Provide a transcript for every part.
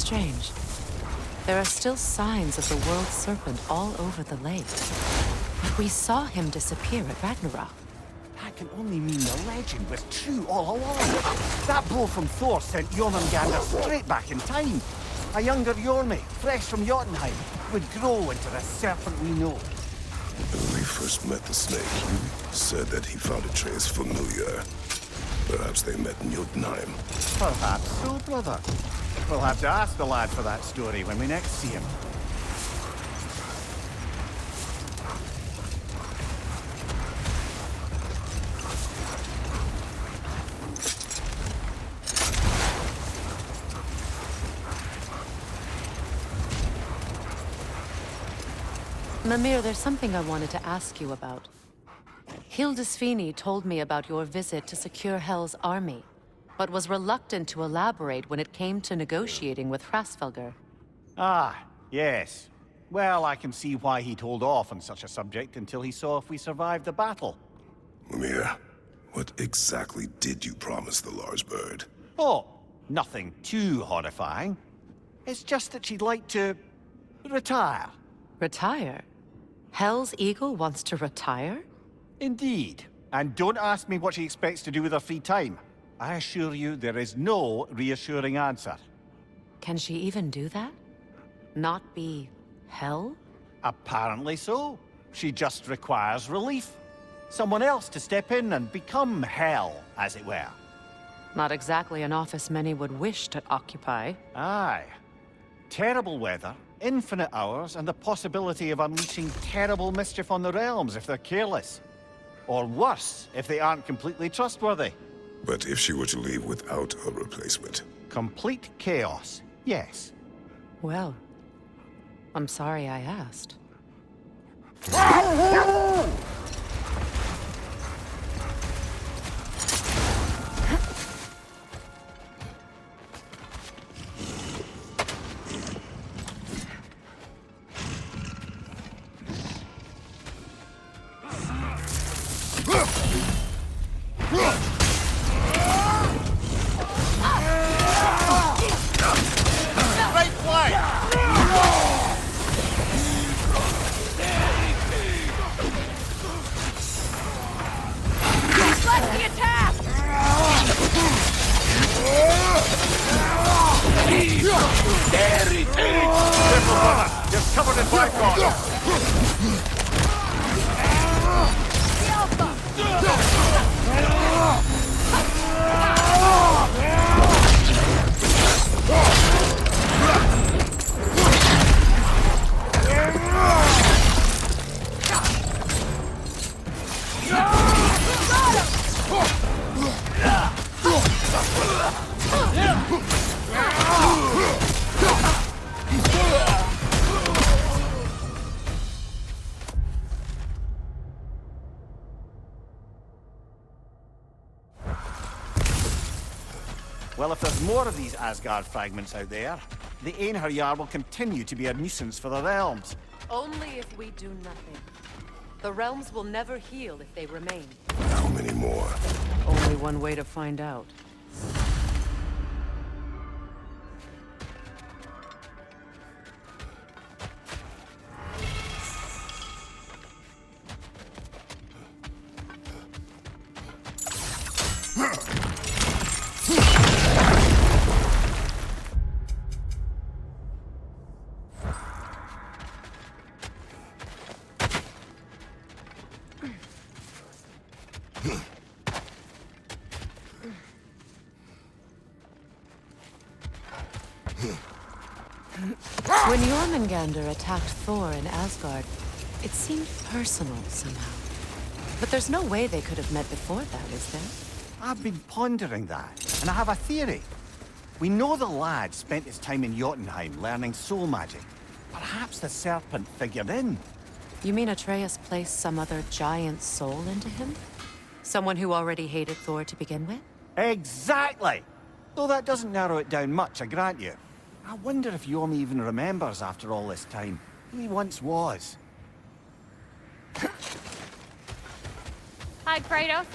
strange. There are still signs of the world serpent all over the lake. But we saw him disappear at Ragnarök. That can only mean the legend was true all along. That blow from Thor sent Jormungandr straight back in time. A younger Jormi, fresh from Jotunheim, would grow into the serpent we know. When we first met the snake, he said that he found Atreus familiar. Perhaps they met in Jotunheim. Perhaps so, brother. We'll have to ask the lad for that story when we next see him. Mimir, there's something I wanted to ask you about. Hildisvini told me about your visit to secure Hel's army, but was reluctant to elaborate when it came to negotiating with Hrasvelgr. Ah, yes. Well, I can see why he'd hold off on such a subject until he saw if we survived the battle. Mimir, what exactly did you promise the Lars bird? Oh, nothing too horrifying. It's just that she'd like to retire. Retire? Hel's eagle wants to retire? Indeed. And don't ask me what she expects to do with her free time. I assure you there is no reassuring answer. Can she even do that? Not be Hel? Apparently so. She just requires relief. Someone else to step in and become Hel, as it were. Not exactly an office many would wish to occupy. Aye. Terrible weather, infinite hours, and the possibility of unleashing terrible mischief on the realms if they're careless. Or worse, if they aren't completely trustworthy. But if she were to leave without a replacement? Complete chaos, yes. Well, I'm sorry I asked. Well, if there's more of these Asgard fragments out there, the Einherjar will continue to be a nuisance for the realms. Only if we do nothing. The realms will never heal if they remain. How many more? Only one way to find out. When Jormungandr attacked Thor in Asgard, it seemed personal somehow. But there's no way they could have met before that, is there? I've been pondering that, and I have a theory. We know the lad spent his time in Jotunheim learning soul magic. Perhaps the serpent figured in. You mean Atreus placed some other giant soul into him? Someone who already hated Thor to begin with? Exactly! Though that doesn't narrow it down much, I grant you. I wonder if Jorm even remembers after all this time who he once was. Hi, Kratos.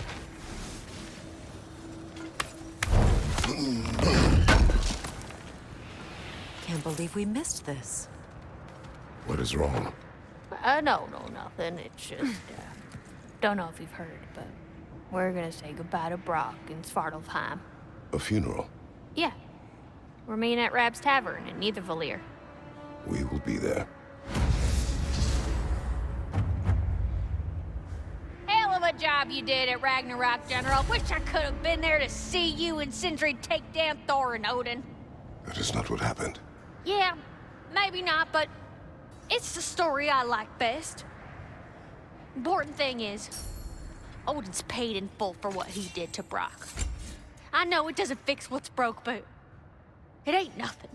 can't believe we missed this. What is wrong? No, nothing. It's just, don't know if you've heard, but we're gonna say goodbye to Brock in Svartalfheim. A funeral? Yeah. We're meeting at Rab's Tavern in Nethervalir. We will be there. Hell of a job you did at Ragnarök, General. Wish I could have been there to see you and Sindri take down Thor and Odin. That is not what happened. Yeah, maybe not, but it's the story I like best. Important thing is, Odin's paid in full for what he did to Brock. I know it doesn't fix what's broke, but it ain't nothing.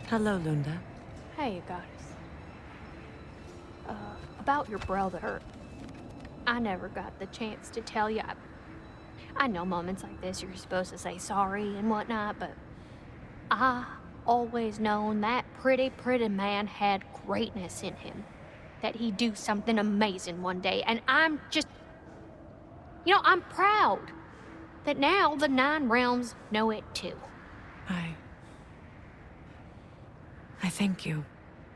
Hello, Lunda. Hey, Goddess. About your brother, I never got the chance to tell you. I know moments like this you're supposed to say sorry and whatnot, but I always known that pretty man had greatness in him. That he'd do something amazing one day, and I'm just... You know, I'm proud that now the Nine Realms know it too. I thank you.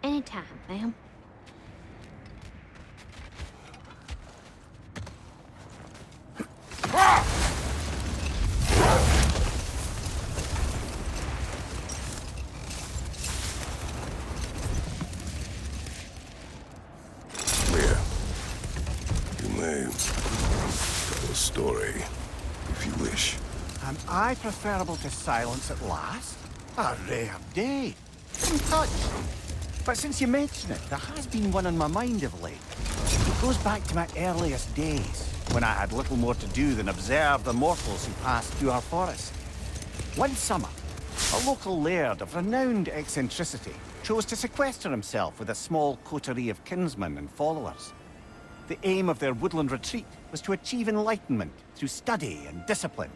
Anytime, ma'am. Clear. You may tell a story, if you wish. Am I preferable to silence at last? A rare day. I'm touched. But since you mention it, there has been one on my mind of late. It goes back to my earliest days, when I had little more to do than observe the mortals who passed through our forest. One summer, a local laird of renowned eccentricity chose to sequester himself with a small coterie of kinsmen and followers. The aim of their woodland retreat was to achieve enlightenment through study and discipline.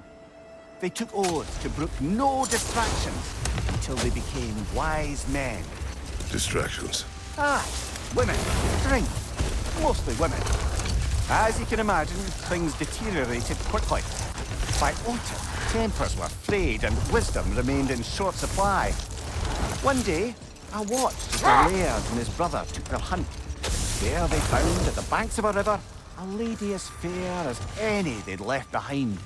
They took oaths to brook no distractions until they became wise men. Distractions. Ah, women, drink, mostly women. As you can imagine, things deteriorated quickly. By autumn, tempers were frayed and wisdom remained in short supply. One day, I watched as the laird and his brother took their hunt. There they found, at the banks of a river, a lady as fair as any they'd left behind.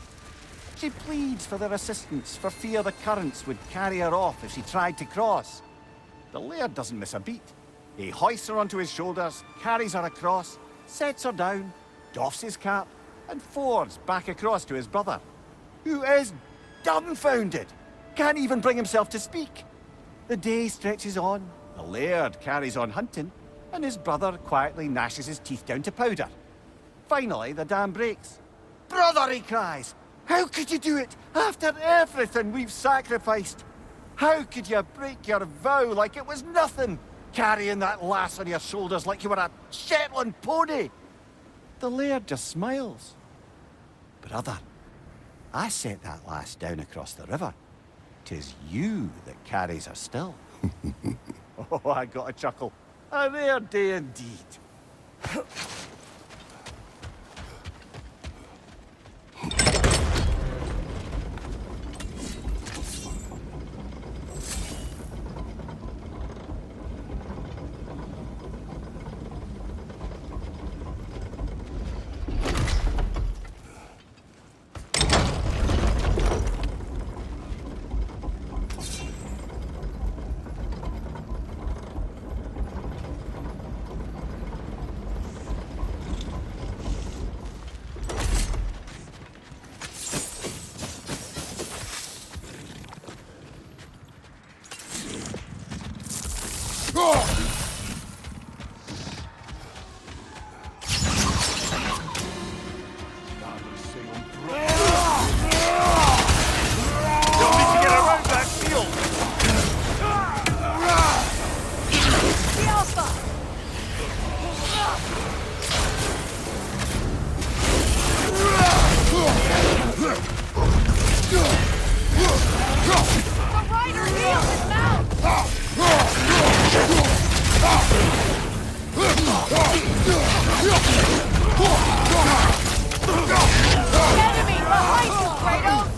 She pleads for their assistance for fear the currents would carry her off if she tried to cross. The laird doesn't miss a beat. He hoists her onto his shoulders, carries her across, sets her down, doffs his cap, and fords back across to his brother, who is dumbfounded, can't even bring himself to speak. The day stretches on, the laird carries on hunting, and his brother quietly gnashes his teeth down to powder. Finally, the dam breaks. "Brother," he cries, "how could you do it after everything we've sacrificed? How could you break your vow like it was nothing, carrying that lass on your shoulders like you were a Shetland pony?" The laird just smiles. "Brother, I set that lass down across the river. 'Tis you that carries her still." Oh, I got a chuckle. A rare day indeed. Enemy behind you, Kratos!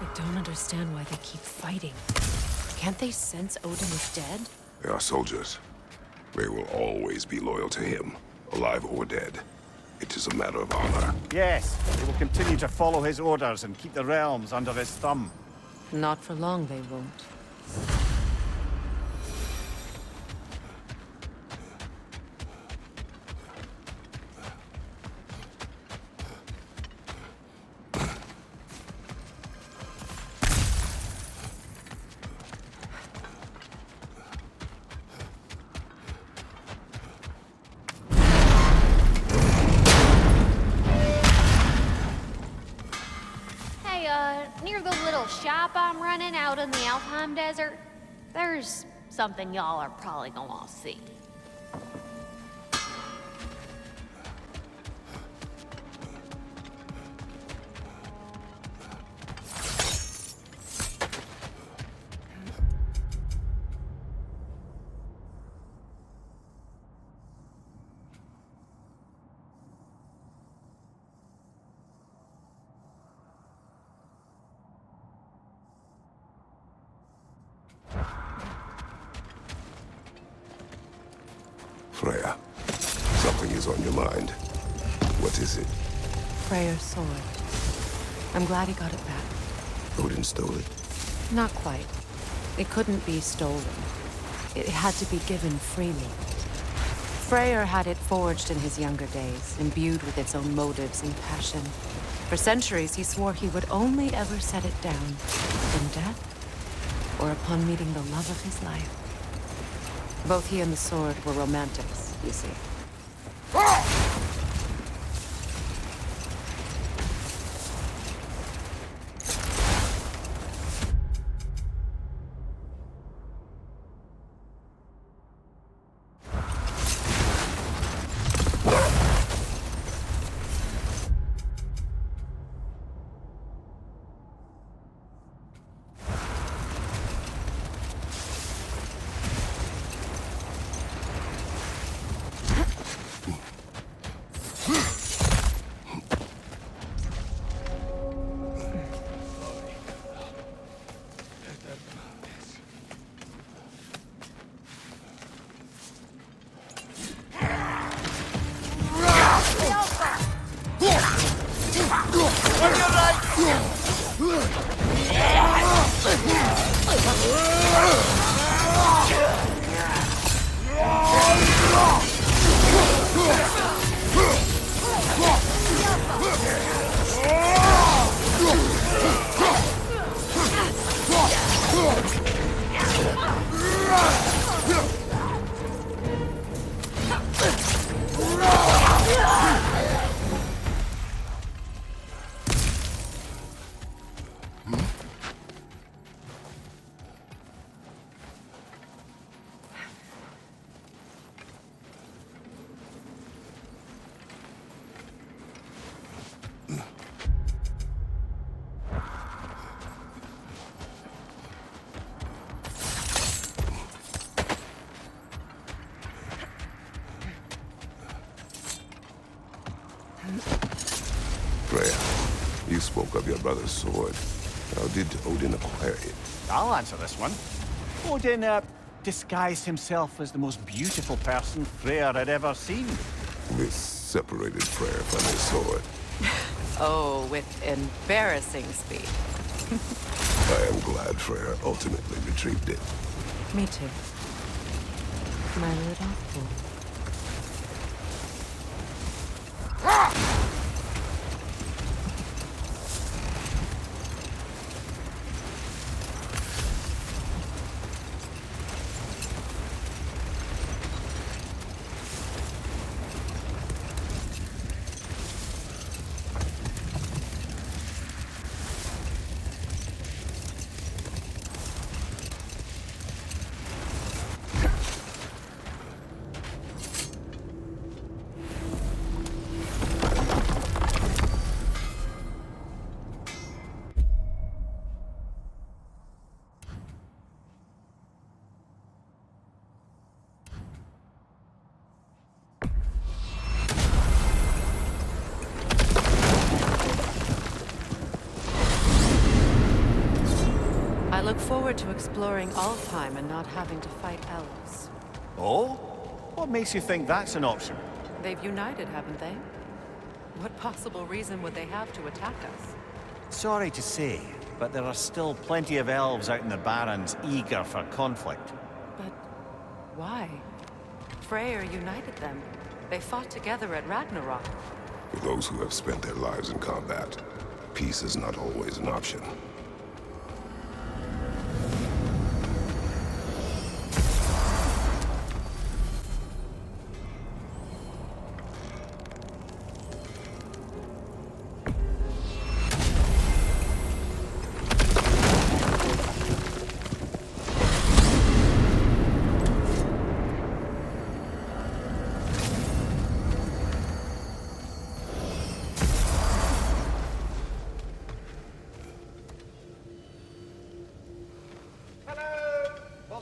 I don't understand why they keep fighting. Can't they sense Odin is dead? They are soldiers. They will always be loyal to him, alive or dead. It is a matter of honor. Yes, they will continue to follow his orders and keep the realms under his thumb. Not for long, they won't. Near the little shop I'm running out in the Alfheim desert, there's something y'all are probably gonna see. Freya, something is on your mind. What is it? Freyr's sword. I'm glad he got it back. Odin stole it? Not quite. It couldn't be stolen. It had to be given freely. Freyr had it forged in his younger days, imbued with its own motives and passion. For centuries, he swore he would only ever set it down in death or upon meeting the love of his life. Both he and the sword were romantics, you see. Freya, you spoke of your brother's sword. How did Odin acquire it? I'll answer this one. Odin, disguised himself as the most beautiful person Freyr had ever seen. This separated Freyr from his sword. Oh, with embarrassing speed. I am glad Freyr ultimately retrieved it. Me too. My little fool. forward to exploring Alfheim and not having to fight elves. Oh? What makes you think that's an option? They've united, haven't they? What possible reason would they have to attack us? Sorry to say, but there are still plenty of elves out in the Barrens eager for conflict. But why? Freyr united them. They fought together at Ragnarök. For those who have spent their lives in combat, peace is not always an option.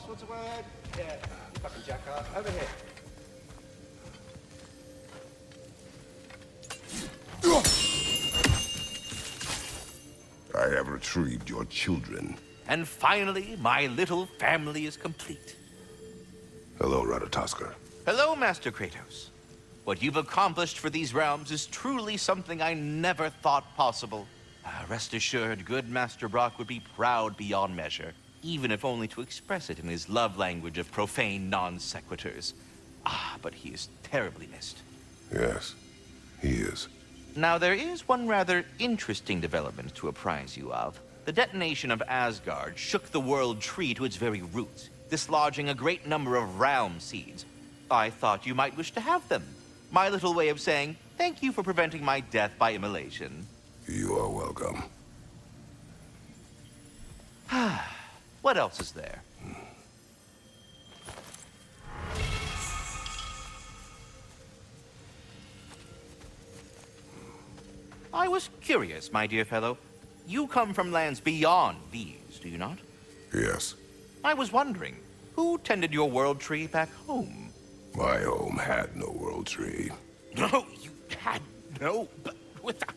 What's a word? Yeah, you fucking jackass. Over here. I have retrieved your children. And finally, my little family is complete. Hello, Ratatoskr. Hello, Master Kratos. What you've accomplished for these realms is truly something I never thought possible. Rest assured, good Master Brock would be proud beyond measure, even if only to express it in his love language of profane non-sequiturs. But he is terribly missed. Yes, he is. Now, there is one rather interesting development to apprise you of. The detonation of Asgard shook the world tree to its very roots, dislodging a great number of realm seeds. I thought you might wish to have them. My little way of saying, thank you for preventing my death by immolation. You are welcome. What else is there? I was curious, my dear fellow. You come from lands beyond these, do you not? Yes. I was wondering, who tended your world tree back home? My home had no world tree. No, you had no, but without...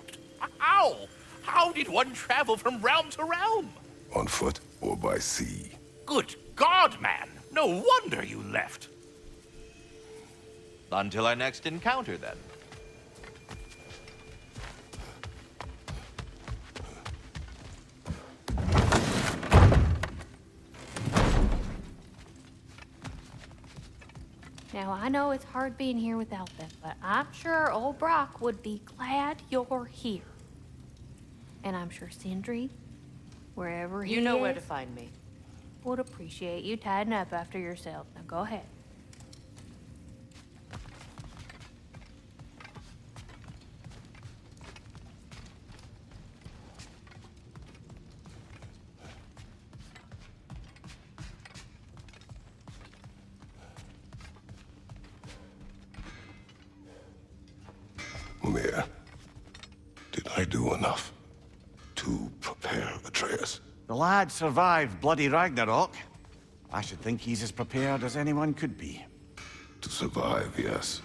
How? How did one travel from realm to realm? On foot or by sea. Good God, man! No wonder you left. Until our next encounter, then. Now, I know it's hard being here without them, but I'm sure old Brock would be glad you're here. And I'm sure Sindri, wherever he is... You know where to find me. ...would appreciate you tidying up after yourself. Now, go ahead. Mimir, did I do enough to prepare Atreus? The lad survived bloody Ragnarok. I should think he's as prepared as anyone could be. To survive, yes.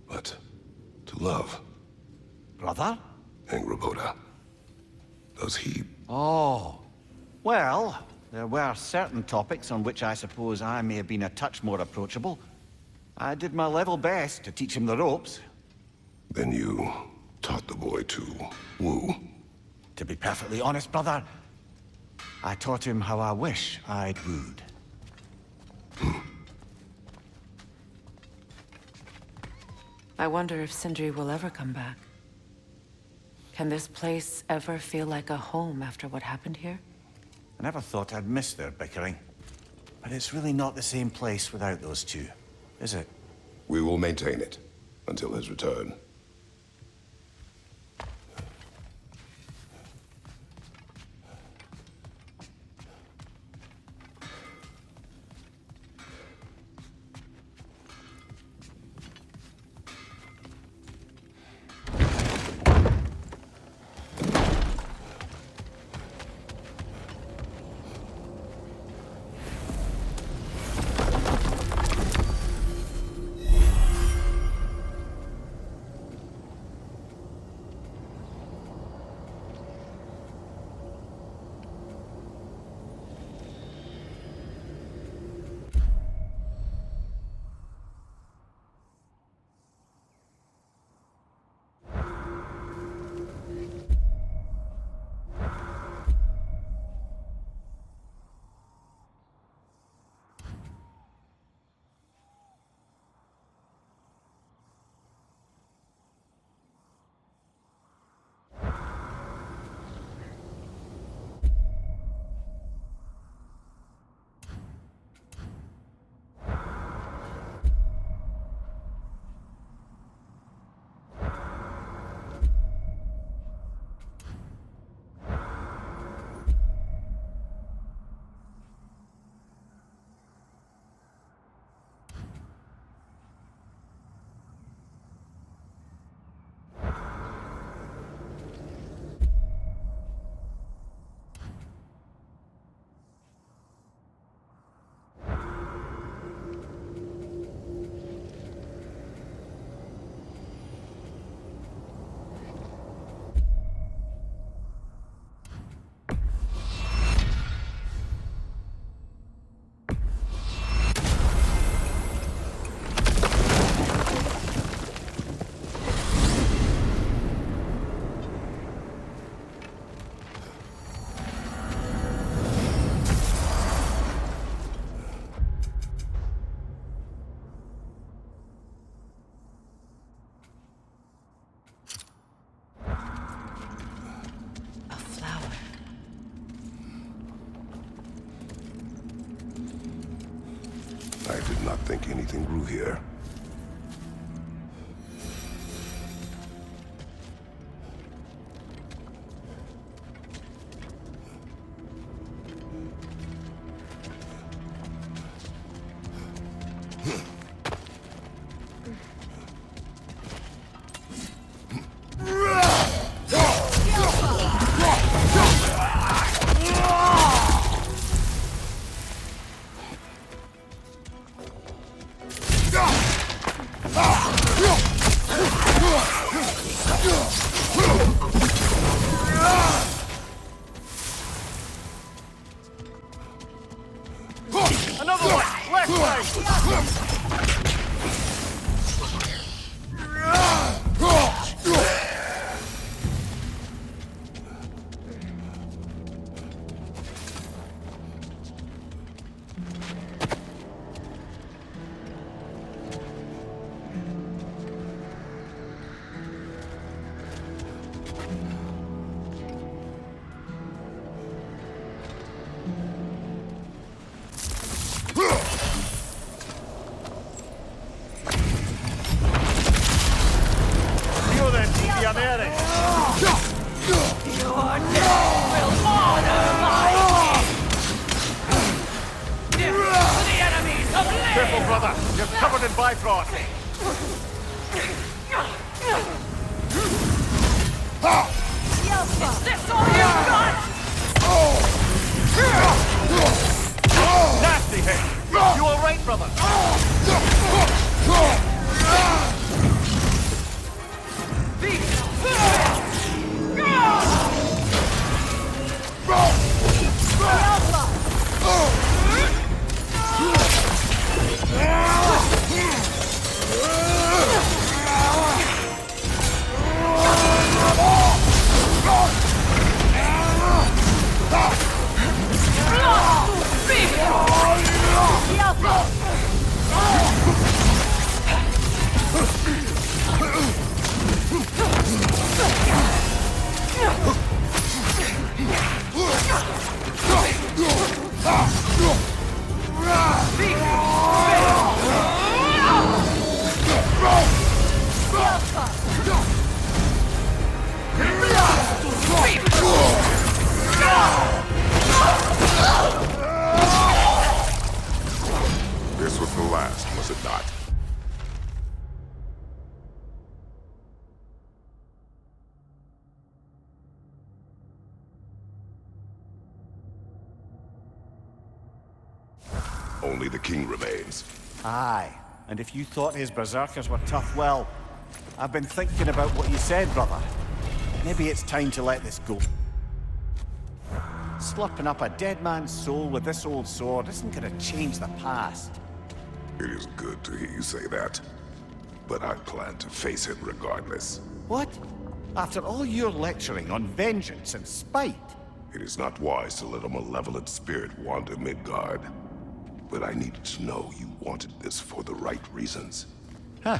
But to love, Brother? Angrboda, does he... Oh. Well, there were certain topics on which I suppose I may have been a touch more approachable. I did my level best to teach him the ropes. Then you taught the boy to woo? To be perfectly honest, brother, I taught him how I wish I'd wooed. I wonder if Sindri will ever come back. Can this place ever feel like a home after what happened here? I never thought I'd miss their bickering. But it's really not the same place without those two, is it? We will maintain it until his return. think anything grew here. Careful, brother. You're covered in Bifrost. Is this all you've got? Nasty hit. You all right, brother? This was the last, was it not? Only the king remains. Aye, and if you thought his berserkers were tough, well, I've been thinking about what you said, brother. Maybe it's time to let this go. Slurping up a dead man's soul with this old sword isn't gonna change the past. It is good to hear you say that. But I plan to face it regardless. What? After all your lecturing on vengeance and spite? It is not wise to let a malevolent spirit wander Midgard. But I needed to know you wanted this for the right reasons. Huh.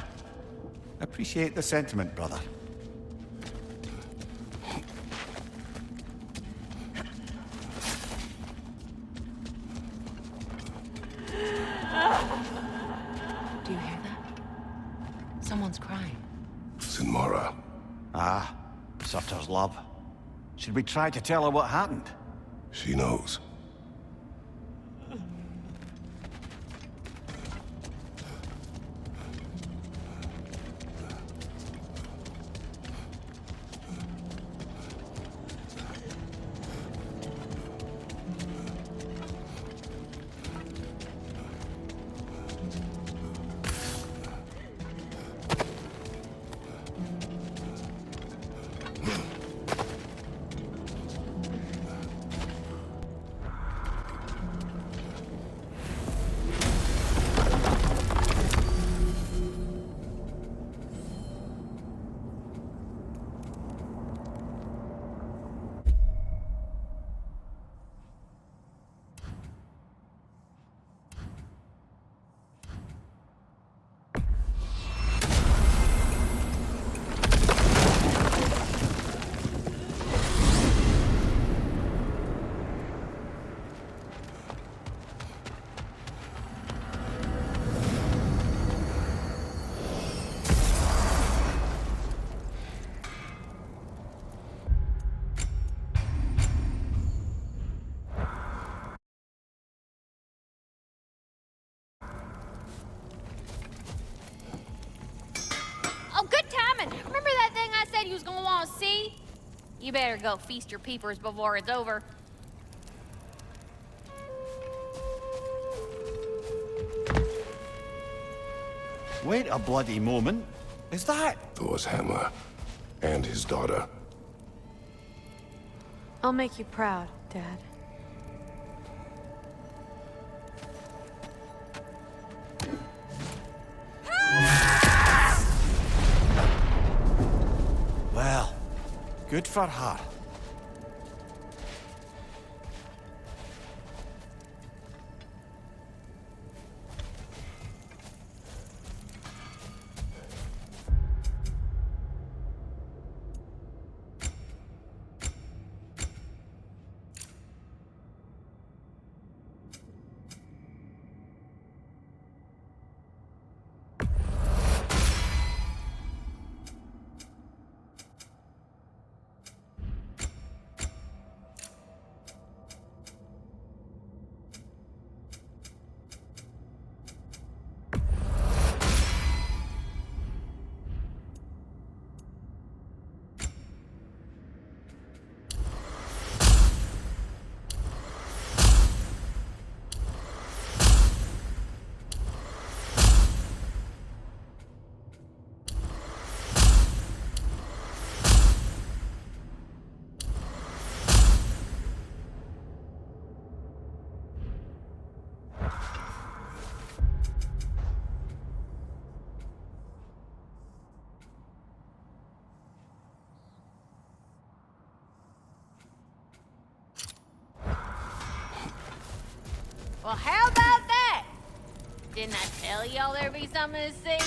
Appreciate the sentiment, brother. Do you hear that? Someone's crying. Sinmara. Ah, Surtur's love. Should we try to tell her what happened? She knows. Oh, good timing. Remember that thing I said you was gonna want to see? You better go feast your peepers before it's over. Wait a bloody moment. Is that? Thor's hammer. And his daughter. I'll make you proud, Dad. Well, good for her. Well, how about that? Didn't I tell y'all there'd be something to see?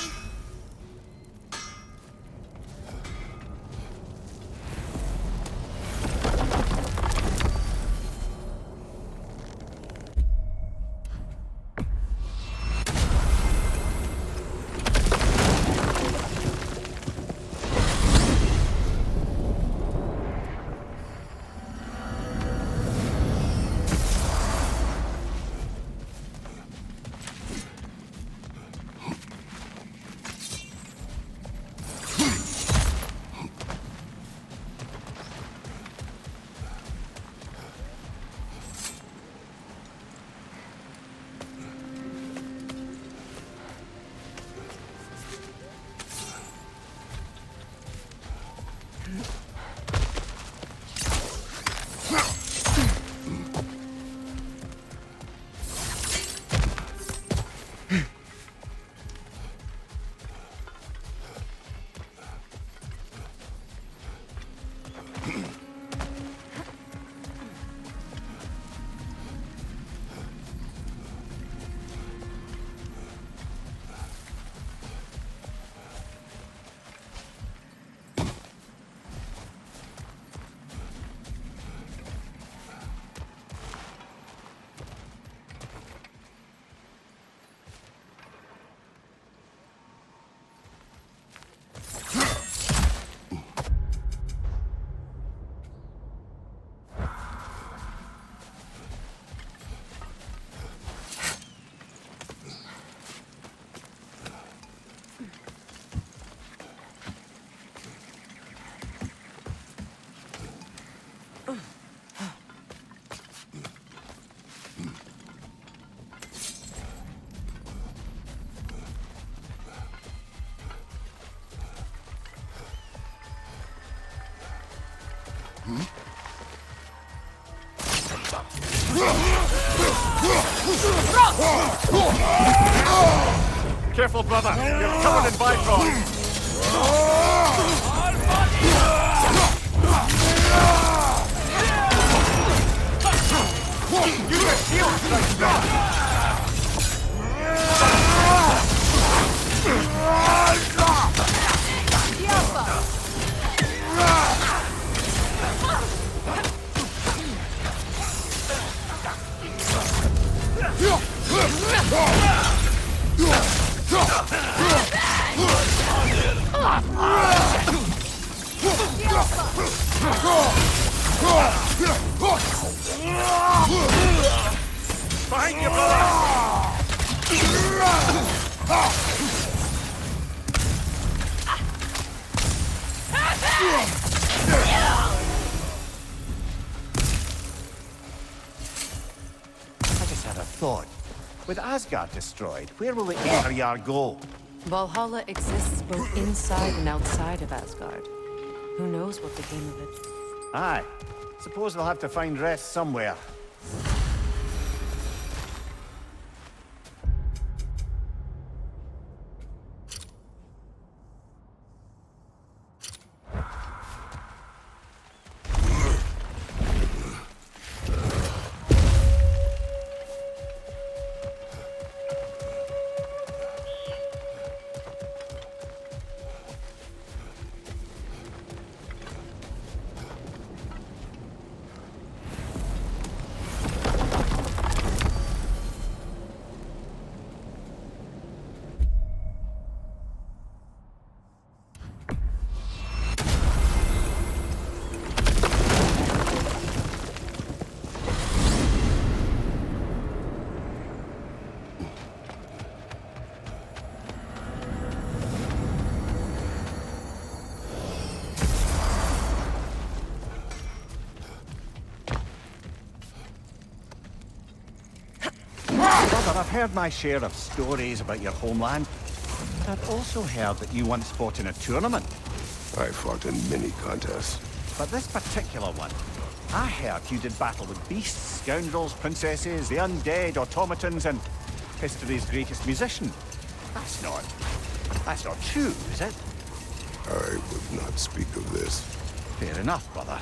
Careful, brother. You're covered in Bifrost. Use your shield strike now. Behind you, brother! thought. With Asgard destroyed, where will the Æsir go? Valhalla exists both inside and outside of Asgard. Who knows what became of it? Aye. Suppose they'll have to find rest somewhere. Brother, I've heard my share of stories about your homeland. I've also heard that you once fought in a tournament. I fought in many contests. But this particular one, I heard you did battle with beasts, scoundrels, princesses, the undead, automatons, and history's greatest musician. That's not true, is it? I would not speak of this. Fair enough, brother.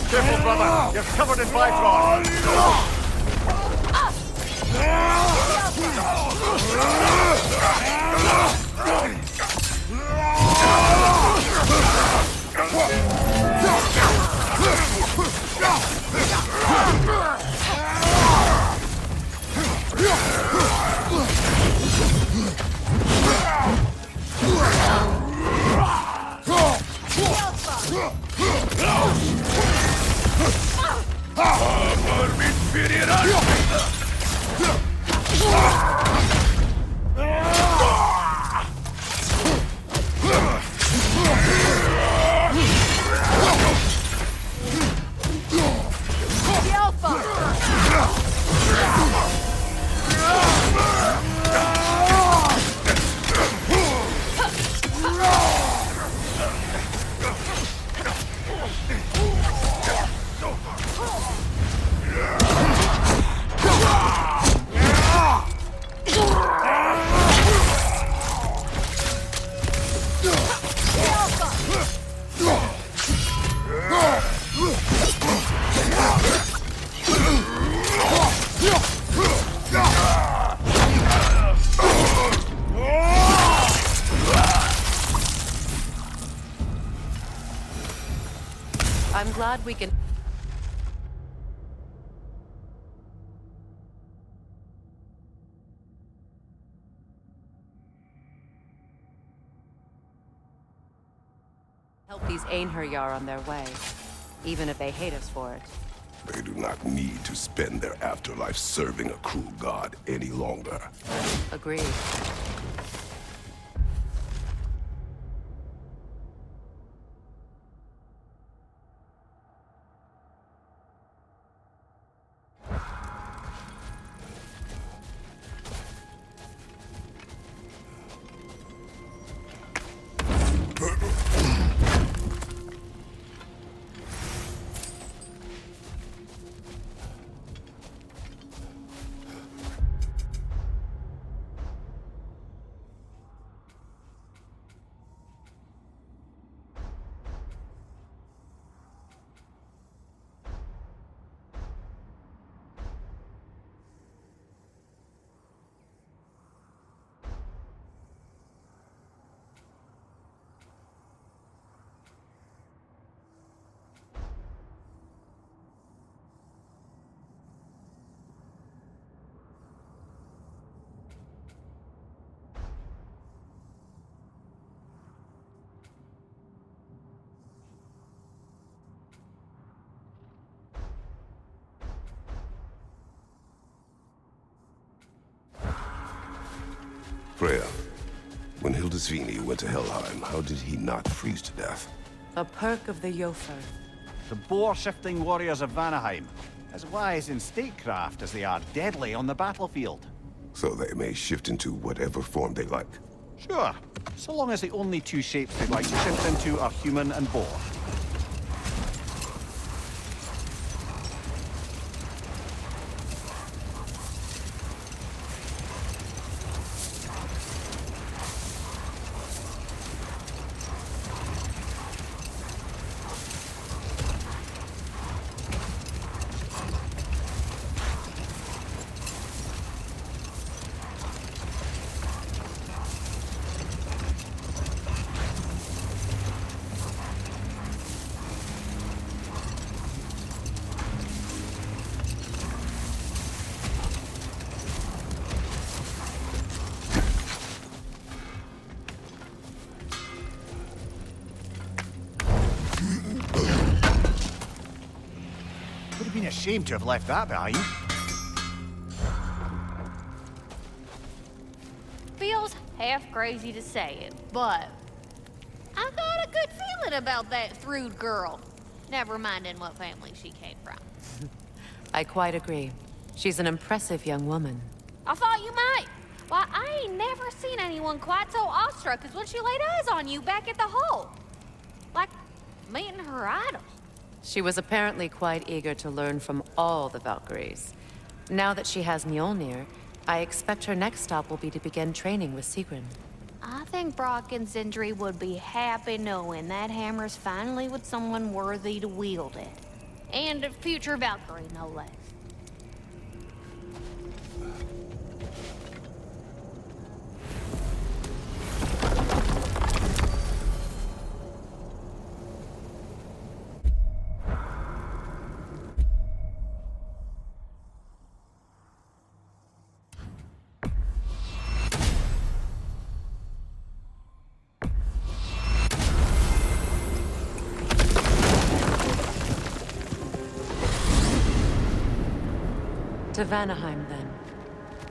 Careful, brother! You're covered in Bifrost! I'm glad we can... help these Einherjar on their way, even if they hate us for it. They do not need to spend their afterlife serving a cruel god any longer. Agreed. Freya, when Hildisvini went to Helheim, how did he not freeze to death? A perk of the Jofer. The boar-shifting warriors of Vanaheim, as wise in statecraft as they are deadly on the battlefield. So they may shift into whatever form they like. Sure, so long as the only two shapes they'd like to shift into are human and boar. Would have been a shame to have left that behind. Feels half crazy to say it, but I got a good feeling about that Thrud girl. Never minding what family she came from. I quite agree. She's an impressive young woman. I thought you might. Why, I ain't never seen anyone quite so awestruck as when she laid eyes on you back at the hole. Like meeting her idol. She was apparently quite eager to learn from all the Valkyries. Now that she has Mjolnir, I expect her next stop will be to begin training with Sigrun. I think Brock and Sindri would be happy knowing that hammer's finally with someone worthy to wield it. And a future Valkyrie, no less. To Vanaheim, then.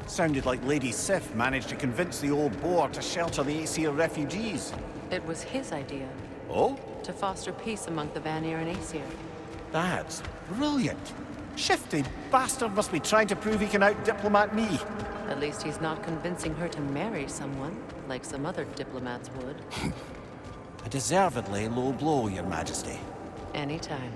Sounded like Lady Sif managed to convince the old boar to shelter the Æsir refugees. It was his idea, Oh? to foster peace among the Vanir and Æsir. That's brilliant. Shifty bastard must be trying to prove he can out-diplomat me. At least he's not convincing her to marry someone, like some other diplomats would. A deservedly low blow, Your Majesty. Anytime.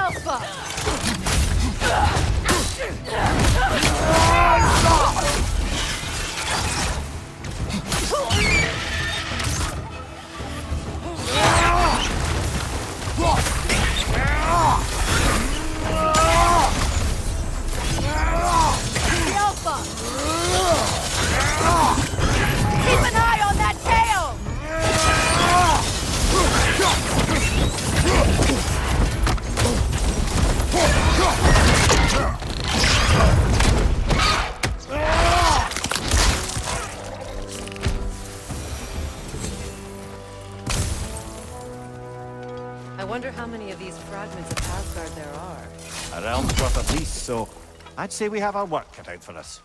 Keep an eye on that tail! I wonder how many of these fragments of Asgard there are. A realm's worth at least, so I'd say we have our work cut out for us.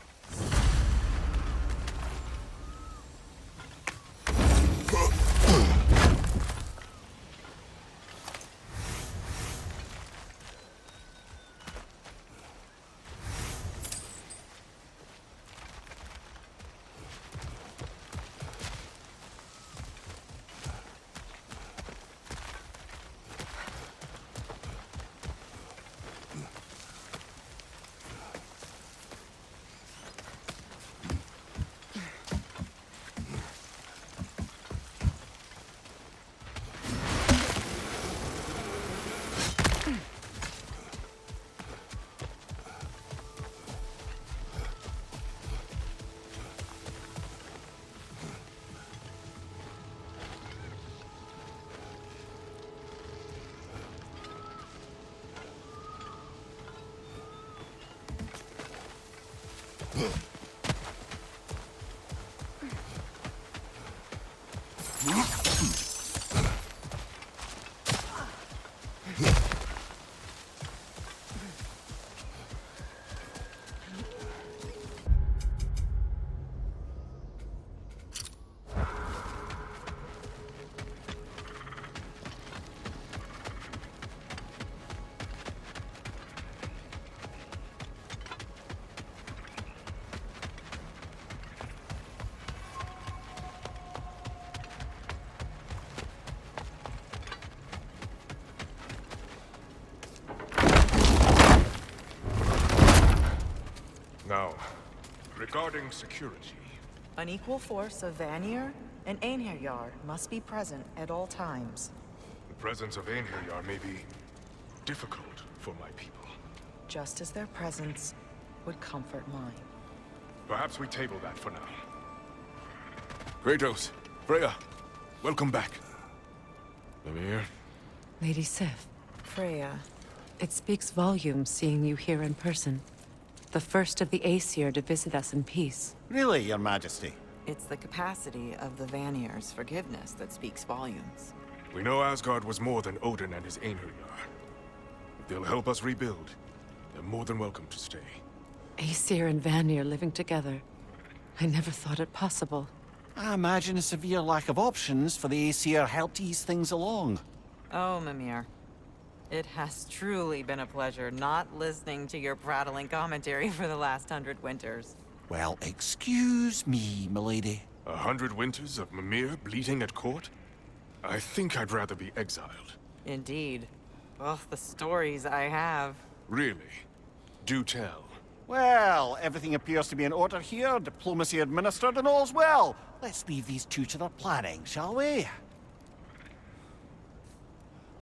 Now, regarding security. An equal force of Vanir and Einherjar must be present at all times. The presence of Einherjar may be difficult for my people. Just as their presence would comfort mine. Perhaps we table that for now. Kratos, Freya, welcome back. Mimir. Lady Sif, Freya, it speaks volumes seeing you here in person. The first of the Æsir to visit us in peace. Really, Your Majesty? it's the capacity of the Vanir's forgiveness that speaks volumes. We know Asgard was more than Odin and his Einherjar. If they'll help us rebuild, they're more than welcome to stay. Æsir and Vanir living together. I never thought it possible. I imagine a severe lack of options for the Æsir helped ease things along. Oh, Mimir. It has truly been a pleasure not listening to your prattling commentary for the last 100 winters. Well, excuse me, milady. 100 winters of Mimir bleating at court? I think I'd rather be exiled. Indeed. Oh, the stories I have. Really? Do tell. Well, everything appears to be in order here, diplomacy administered, and all's well. Let's leave these two to their planning, shall we?